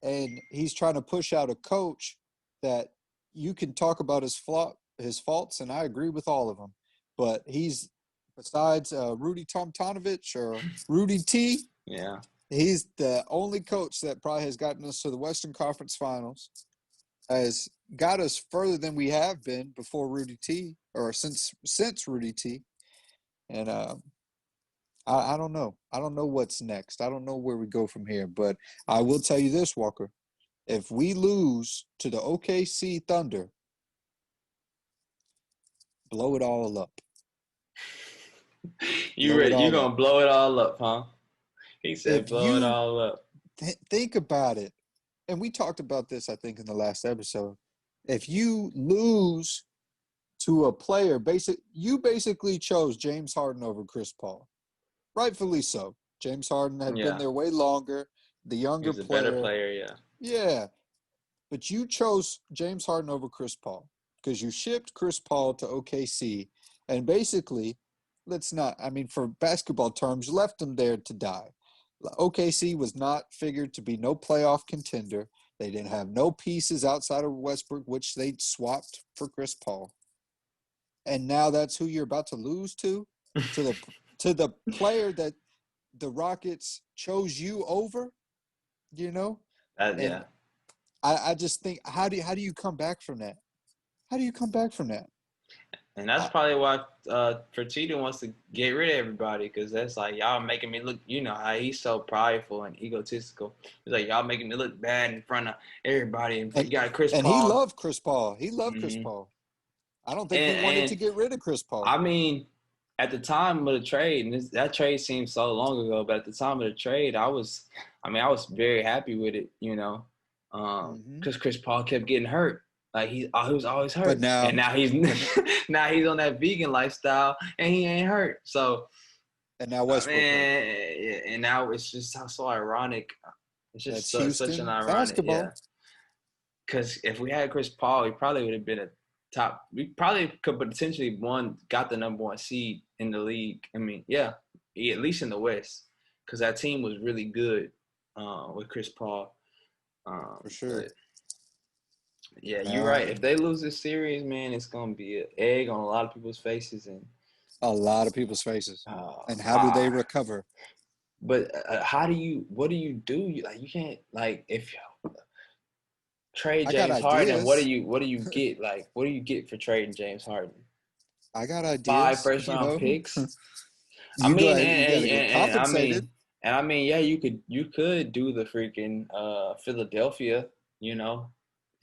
And he's trying to push out a coach that you can talk about his faults, and I agree with all of them. But he's, besides Rudy Tomjanovich or Rudy T, yeah, he's the only coach that probably has gotten us to the Western Conference Finals, has got us further than we have been before Rudy T, or since Rudy T. And I don't know. I don't know what's next. I don't know where we go from here. But I will tell you this, Walker. If we lose to the OKC Thunder, blow it all up. Blow it you all up. gonna blow it all up, huh? He said, If blow it you all up. think about it, and we talked about this, I think, in the last episode. If you lose to a player, you basically chose James Harden over Chris Paul. Rightfully so. James Harden had been Yeah, there way longer, the younger he's a better player. player. Yeah. Yeah. But you chose James Harden over Chris Paul because you shipped Chris Paul to OKC and basically, for basketball terms, left him there to die. OKC was not figured to be no playoff contender. They didn't have no pieces outside of Westbrook, which they swapped for Chris Paul. And now that's who you're about to lose to the to the player that the Rockets chose you over, you know? And Yeah. I just think, how do you come back from that? How do you come back from that? And that's probably why Fertitta wants to get rid of everybody, because that's like, y'all making me look, you know how he's so prideful and egotistical. It's like, y'all making me look bad in front of everybody. And you got Chris and he Paul. loved Chris Paul. He loved Chris Paul. I don't think he wanted to get rid of Chris Paul. I mean, at the time of the trade, and that trade seems so long ago, but at the time of the trade, I was very happy with it, you know, because Chris Paul kept getting hurt. Like he was always hurt, but now, and now he's now he's on that vegan lifestyle, and he ain't hurt. So, and now Westbrook, and now it's just so ironic. It's just such an ironic basketball. Yeah. Because if we had Chris Paul, he probably would have been a top. We probably could potentially got the number 1 seed in the league. I mean, yeah, at least in the West, because that team was really good with Chris Paul. For sure. Yeah, you're right. If they lose this series, man, it's gonna be an egg on a lot of people's faces and a lot of people's faces. And how do they recover? But what do you do? You can't, if trade James Harden, what do you get? Like, what do you get for trading James Harden? I got ideas. 5 first-round picks. You gotta get compensated. Yeah, you could do the freaking Philadelphia, you know,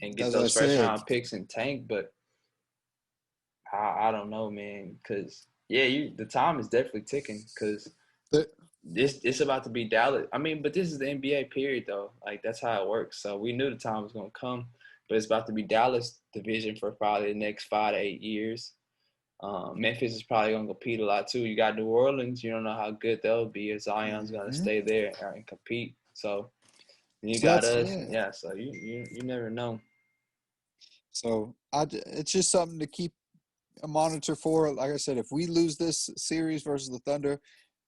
and get those first-round picks and tank, but I don't know, man, because the time is definitely ticking, because it's about to be Dallas. I mean, but this is the NBA period, though. Like, that's how it works. So we knew the time was going to come, but it's about to be Dallas division for probably the next 5 to 8 years. Memphis is probably going to compete a lot, too. You got New Orleans. You don't know how good they'll be if Zion's going to stay there and compete. So you got us. Yeah, so you never know. So it's just something to keep a monitor for. Like I said, if we lose this series versus the Thunder,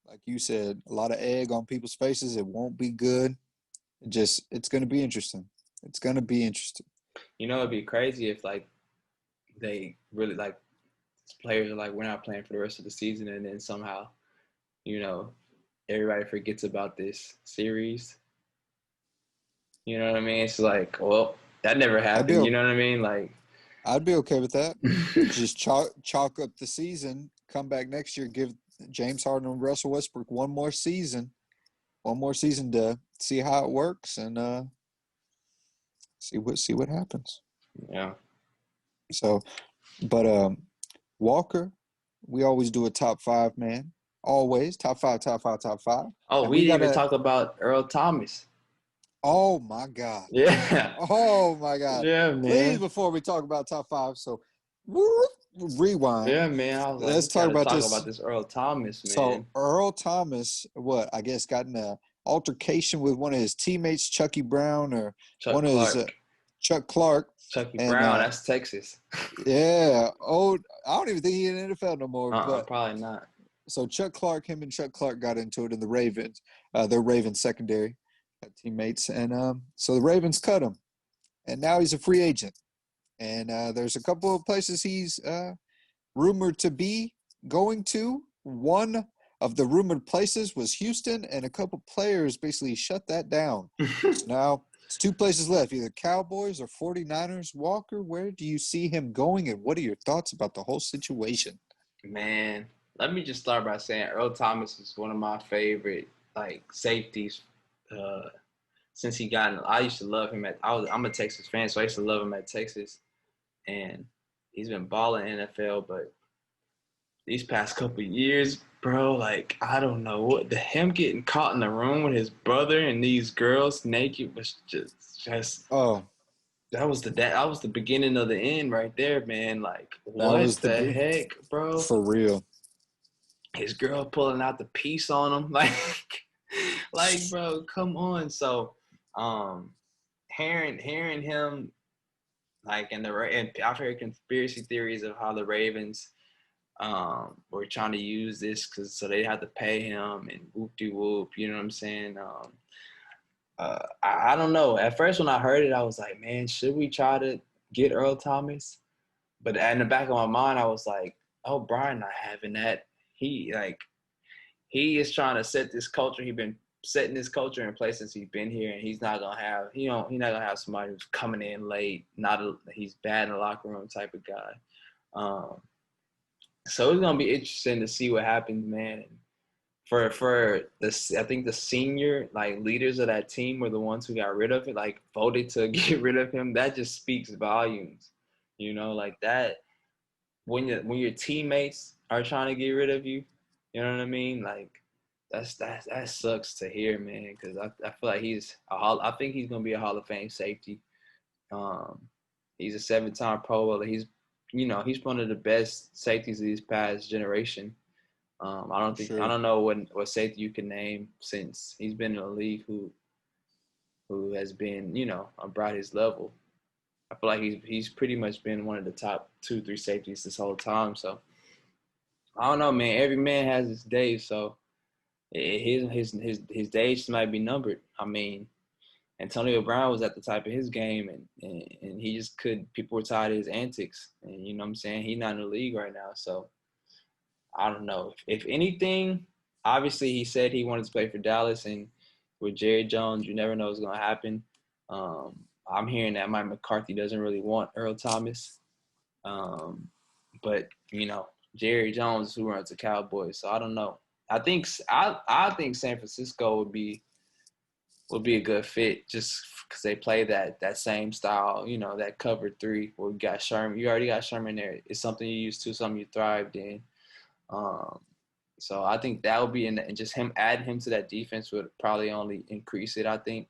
like you said, a lot of egg on people's faces. It won't be good. It's going to be interesting. It's going to be interesting. You know, it'd be crazy if, like, they really, like, players are like, we're not playing for the rest of the season, and then somehow, you know, everybody forgets about this series. You know what I mean? It's like, well, that never happened. You know what I mean? Like, I'd be okay with that. Just chalk up the season, come back next year, give James Harden and Russell Westbrook one more season to see how it works, and see what happens. Yeah. So, but Walker, we always do a top 5, man. Always top 5. Oh, we didn't even talk about Earl Thomas. Oh my God. Yeah. Oh my God. Yeah, man. Please, before we talk about top 5, so rewind. Yeah, man. Let's talk about this Earl Thomas, man. So Earl Thomas, I guess, got in an altercation with one of his teammates, Chucky Brown, or Chuck Clark. Chucky Brown, that's Texas. Yeah. Oh, I don't even think he's in the NFL no more. But probably not. So him and Chuck Clark got into it in the Ravens. Their Ravens secondary teammates, and so the Ravens cut him, and now he's a free agent. And there's a couple of places he's rumored to be going to. One of the rumored places was Houston, and a couple players basically shut that down. So now it's 2 places left, either Cowboys or 49ers. Walker, where do you see him going, and what are your thoughts about the whole situation? Man, let me just start by saying Earl Thomas is one of my favorite, like, safeties. Since I used to love him I'm a Texas fan, so I used to love him at Texas, and he's been balling NFL, but these past couple of years, bro, like, I don't know him getting caught in the room with his brother and these girls naked was just that was the beginning of the end right there, man. Like, what the heck, bro? For real. His girl pulling out the piece on him, like, bro, come on. So, hearing him, like, and I've heard conspiracy theories of how the Ravens were trying to use this so they had to pay him and whoop-de-whoop, you know what I'm saying? I don't know. At first when I heard it, I was like, man, should we try to get Earl Thomas? But in the back of my mind, I was like, oh, Brian not having that. He is trying to set this culture. He's been setting this culture in place since he's been here, and he's not gonna have somebody who's coming in late. He's bad in the locker room type of guy. So it's gonna be interesting to see what happens, man. For the I think the senior like leaders of that team were the ones who got rid of it, like voted to get rid of him. That just speaks volumes, like that. When your teammates are trying to get rid of you, you know what I mean? Like that sucks to hear, man. Because I feel like I think he's gonna be a Hall of Fame safety. Um, he's a 7-time Pro Bowler. He's one of the best safeties of this past generation. I don't know what safety you can name since he's been in the league who has been about his level. I feel like he's pretty much been one of the top 2-3 safeties this whole time. So I don't know, man. Every man has his days, so his days might be numbered. I mean, Antonio Brown was at the type of his game, and he just couldn't. People were tired of his antics, and you know what I'm saying. He's not in the league right now, so I don't know. If anything, obviously he said he wanted to play for Dallas, and with Jerry Jones, you never know what's going to happen. I'm hearing that Mike McCarthy doesn't really want Earl Thomas, but Jerry Jones who runs the Cowboys, so I don't know. I think San Francisco would be a good fit just because they play that same style, that cover 3 where you got Sherman. You already got Sherman there. It's something you used to, something you thrived in. So I think that would be, and just him adding him to that defense would probably only increase it, I think.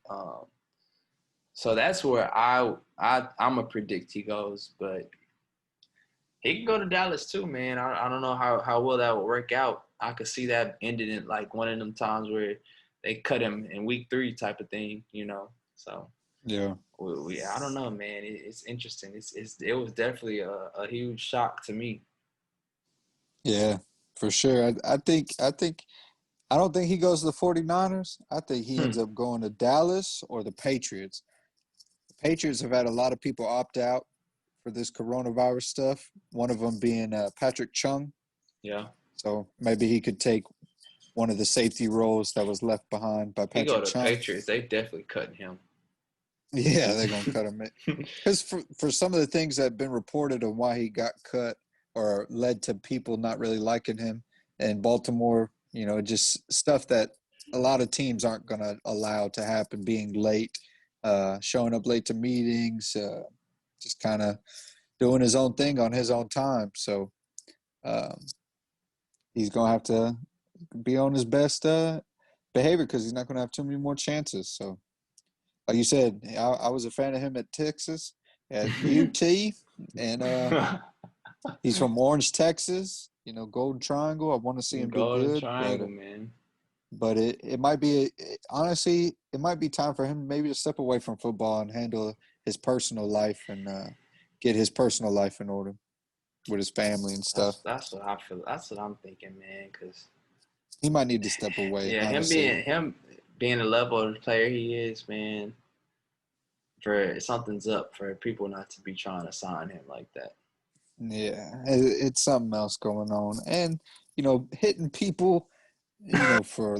So that's where I'm gonna predict he goes, but he can go to Dallas too, man. I don't know how well that will work out. I could see that ended in like one of them times where they cut him in week 3 type of thing, So yeah, I don't know, man. It's interesting. It was definitely a huge shock to me. yeah, for sure. I think I don't think he goes to the 49ers. I think he ends up going to Dallas or the Patriots. The Patriots have had a lot of people opt out for this coronavirus stuff, one of them being Patrick Chung. Yeah. So maybe he could take one of the safety roles that was left behind by He go Patrick to Chung. Patriots, they definitely cutting him. Yeah, they're going to cut him. Because for some of the things that have been reported on why he got cut or led to people not really liking him in Baltimore, just stuff that a lot of teams aren't going to allow to happen, being late, showing up late to meetings, just kind of doing his own thing on his own time. So he's going to have to be on his best behavior because he's not going to have too many more chances. So, like you said, I was a fan of him at Texas, at UT, and he's from Orange, Texas. Golden Triangle. I want to see him do good. Golden Triangle, man. But it might be honestly, it might be time for him maybe to step away from football and handle his personal life and get his personal life in order with his family and stuff. That's what I feel. That's what I'm thinking, man. Because he might need to step away. Yeah, honestly. him being the level of player he is, man. For something's up for people not to be trying to sign him like that. Yeah, it's something else going on, and hitting people, for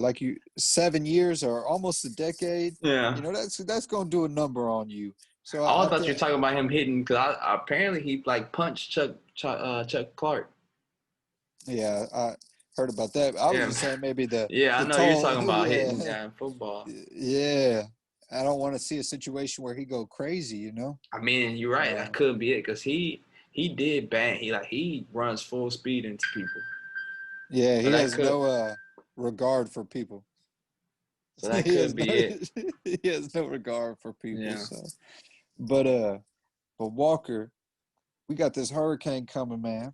7 years or almost a decade. Yeah, that's going to do a number on you. So I thought you were talking about him hitting because apparently he punched Chuck Clark. Yeah, I heard about that. I was just saying maybe the I know you're talking about hitting football. Yeah, I don't want to see a situation where he go crazy. I mean, you're right. That could be it because he did bang. He runs full speed into people. Yeah, he has no regard for people. So that could be it. He has no regard for people. Yeah. So. But Walker, we got this hurricane coming, man,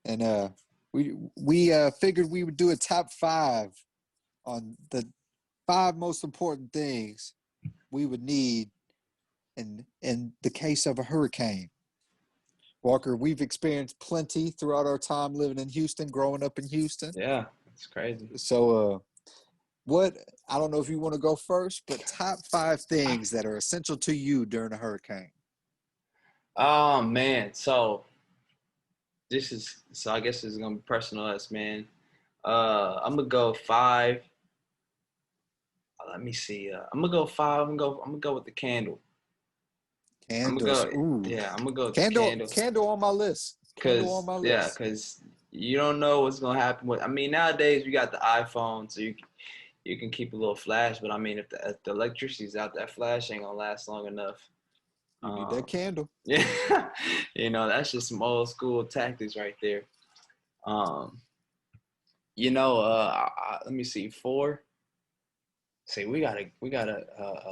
and we figured we would do a top 5 on the 5 most important things we would need in the case of a hurricane. Walker, we've experienced plenty throughout our time living in Houston, growing up in Houston. Yeah, it's crazy. So, I don't know if you want to go first, but top 5 things that are essential to you during a hurricane. Oh, man. So I guess this is going to be personalized, man. I'm going to go 5. Let me see. I'm going to go 5. I'm going to go with the candle. Candles. I'm gonna go with candle. the candle. Candle on my list. Yeah, because you don't know what's gonna happen with. I mean, nowadays we got the iPhone, so you can keep a little flash. But I mean, if the electricity's out, that flash ain't gonna last long enough. You need that candle. Yeah, that's just some old school tactics right there. Um, let me see. 4. Say we got a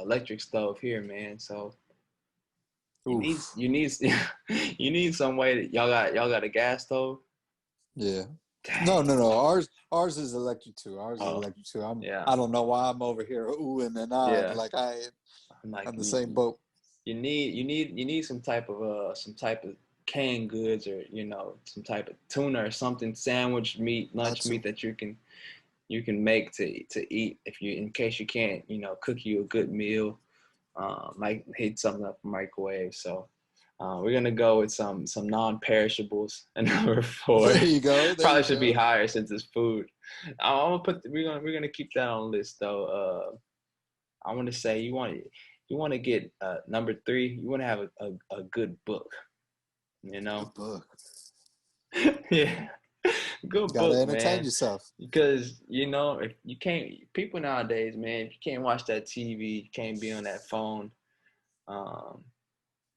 electric stove here, man. So you need you need some way that y'all got a gas stove. Yeah. Dang. No. Ours is electric too. Ours is Oh, electric too. yeah. I don't know why I'm over here oohing and ahhing. Yeah. Like I'm like, on the same boat. You need some type of canned goods, or some type of tuna or something, sandwich meat, lunch meat that you can make to eat in case you can't cook you a good meal. Might heat something up in the microwave. So we're gonna go with some non-perishables. And number 4, There you go. probably should be higher since it's food. I'm gonna we're gonna keep that on the list though. I want to say you want to get number 3. You want to have a good book. Good book. Yeah. Good Gotta book, entertain man. yourself. Because if you can't, people nowadays, man, if you can't watch that TV, you can't be on that phone.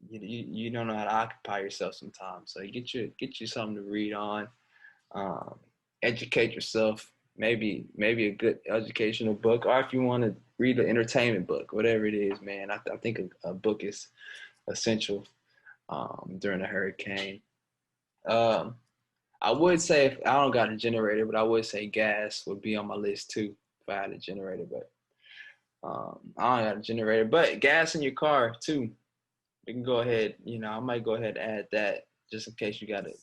You don't know how to occupy yourself sometimes. So get you something to read on. Educate yourself. Maybe a good educational book, or if you want to read an entertainment book, whatever it is, man. I think a book is essential during a hurricane. I would say, if I don't got a generator, but I would say gas would be on my list too if I had a generator. But I don't got a generator, but gas in your car too. You can go ahead. I might go ahead and add that just in case you got to,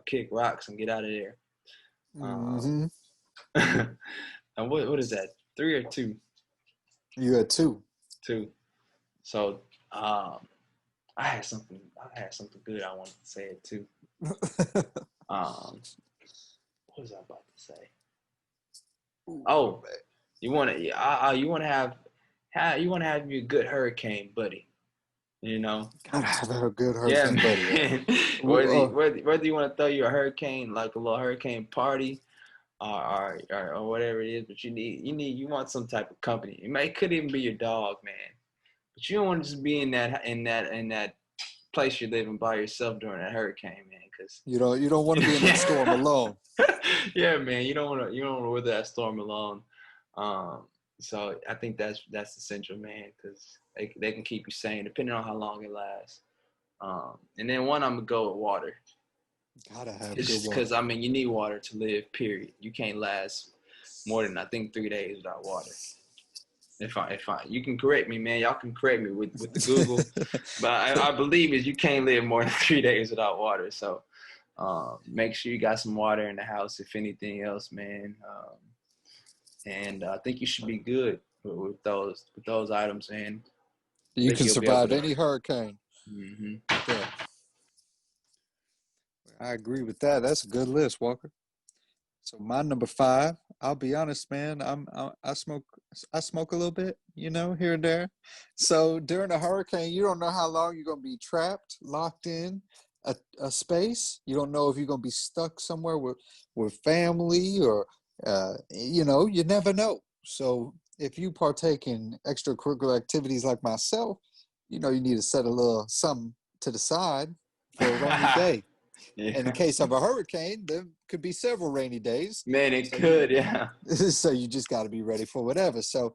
kick rocks and get out of there. Mm-hmm. And what is that? 3 or 2? You had 2. 2. So I had something good I wanted to say it too. What was I about to say? Oh, you want to have your good hurricane buddy. Gotta have a good hurricane buddy. Whether you want to throw you a hurricane, like a little hurricane party, or whatever it is, but you want some type of company. It could even be your dog, man. But you don't want to just be in that place you're living by yourself during a hurricane, man. Because you don't want to be in that storm alone. Yeah, man. You don't want to weather that storm alone. So I think that's essential, man, because they can keep you sane depending on how long it lasts. And then one, I'm gonna go with water. Gotta have It's good just water. because you need water to live. Period. You can't last more than, I think, 3 days without water. If you can correct me, man. Y'all can correct me with the Google, but I believe you can't live more than 3 days without water. So make sure you got some water in the house, if anything else, man. And I think you should be good with those items, man. You can survive any hurricane. Mm-hmm. Yeah. I agree with that. That's a good list, Walker. So my number 5, I'll be honest, man. I smoke a little bit, here and there. So during a hurricane, you don't know how long you're gonna be trapped, locked in a space. You don't know if you're gonna be stuck somewhere with family, or you never know. So if you partake in extracurricular activities like myself, you need to set a little something to the side for a rainy day. Yeah. In the case of a hurricane, there could be several rainy days. Man, it could, yeah. So you just got to be ready for whatever. So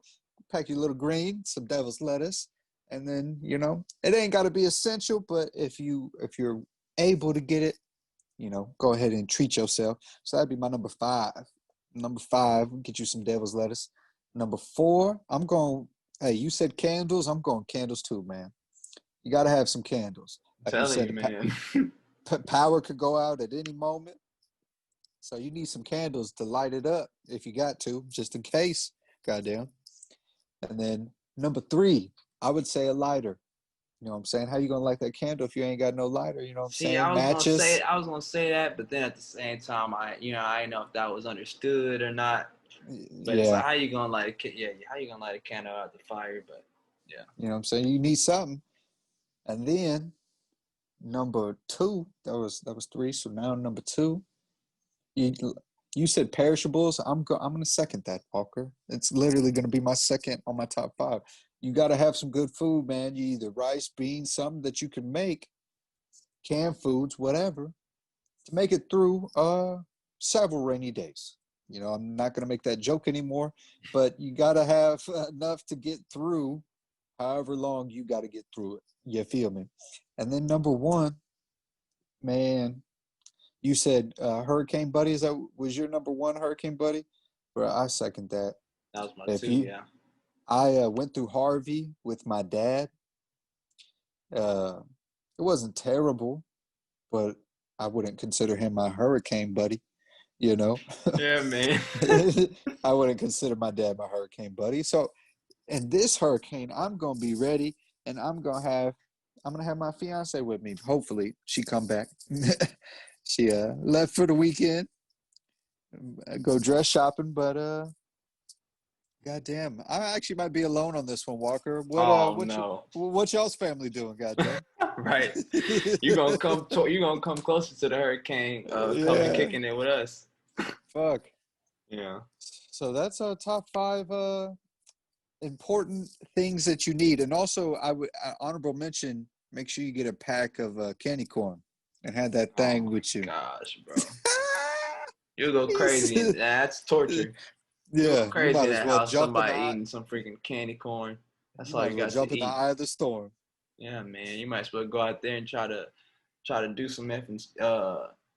pack your little green, some devil's lettuce, and then it ain't got to be essential, but if you're able to get it, go ahead and treat yourself. So that'd be my number 5. Number 5, get you some devil's lettuce. Number 4, hey, you said candles. I'm going candles too, man. You got to have some candles. Like you said, man. Power could go out at any moment. So you need some candles to light it up if you got to, just in case. Goddamn. And then number 3, I would say a lighter. You know what I'm saying? How you gonna light that candle if you ain't got no lighter? You know what I'm saying? Matches. I was gonna say that, but then at the same time, I didn't know if that was understood or not. But it's like, how you gonna light a candle out the fire? But yeah. You know what I'm saying? You need something. And then number 2, that was 3. So now number 2, You you said perishables. I'm gonna second that, Walker. It's literally gonna be my second on my top 5. You got to have some good food, man. You either rice, beans, something that you can make, canned foods, whatever, to make it through several rainy days. You know, I'm not gonna make that joke anymore, but you got to have enough to get through however long you got to get through it. You feel me? And then number 1, man, you said Hurricane Buddy. Is that was your number 1, Hurricane Buddy? Bro, I second that. That was my If 2, you, yeah. I went through Harvey with my dad. It wasn't terrible, but I wouldn't consider him my hurricane buddy. You know, Yeah, man. I wouldn't consider my dad my hurricane buddy. So, in this hurricane, I'm gonna be ready, and I'm gonna have my fiance with me. Hopefully, she come back. She left for the weekend, go dress shopping, but goddamn, I actually might be alone on this one, Walker. Oh no. What y'all's family doing? Goddamn. Right. You gonna come closer to the hurricane, coming kicking it with us. Fuck. Yeah. So that's our top 5 important things that you need, and also I would honorable mention. Make sure you get a pack of candy corn and have that thing with you. Gosh, bro. You'll go crazy. That's torture. Yeah, Crazy you might in as that well house, jump somebody in the eating some freaking candy corn. That's you all might you as well got jump to in the eat. eye of the storm. Yeah, man. You might as well go out there and try to do some effing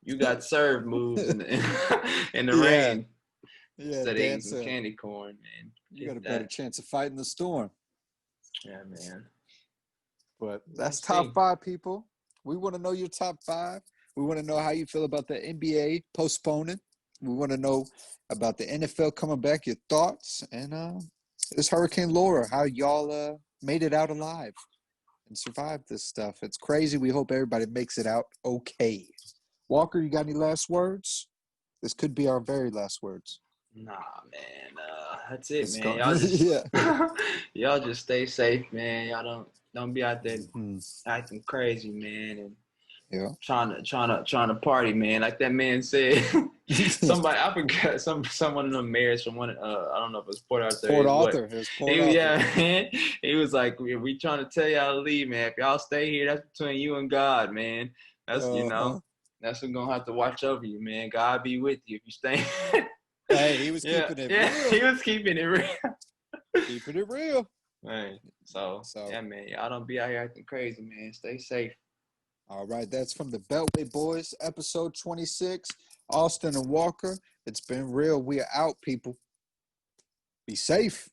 you got served moves in the in the rain. Yeah, instead of eating some dancing. candy corn, man. You got a better chance of fighting the storm. Yeah, man. But that's top 5, people. We want to know your top 5. We want to know how you feel about the NBA postponing. We want to know about the NFL coming back, your thoughts, and this Hurricane Laura, how y'all made it out alive and survived this stuff. It's crazy. We hope everybody makes it out okay. Walker, you got any last words? This could be our very last words. Nah, man. That's it, It's man. gone. Y'all just Yeah. y'all just stay safe, man. Y'all don't be out there acting crazy, man, and trying to party, man. Like that man said. Somebody I forgot someone of the mayors from one I don't know if it was Port Arthur. Port Arthur. It was Port Arthur. Yeah, man. He was like, we trying to tell y'all to leave, man. If y'all stay here, that's between you and God, man. That's that's what's gonna have to watch over you, man. God be with you if you stay. Hey, he was keeping it real. He was keeping it real. Keeping it real. Right. So yeah, man. Y'all don't be out here acting crazy, man. Stay safe. All right. That's from the Beltway Boys, episode 26. Austin and Walker. It's been real. We are out, people. Be safe.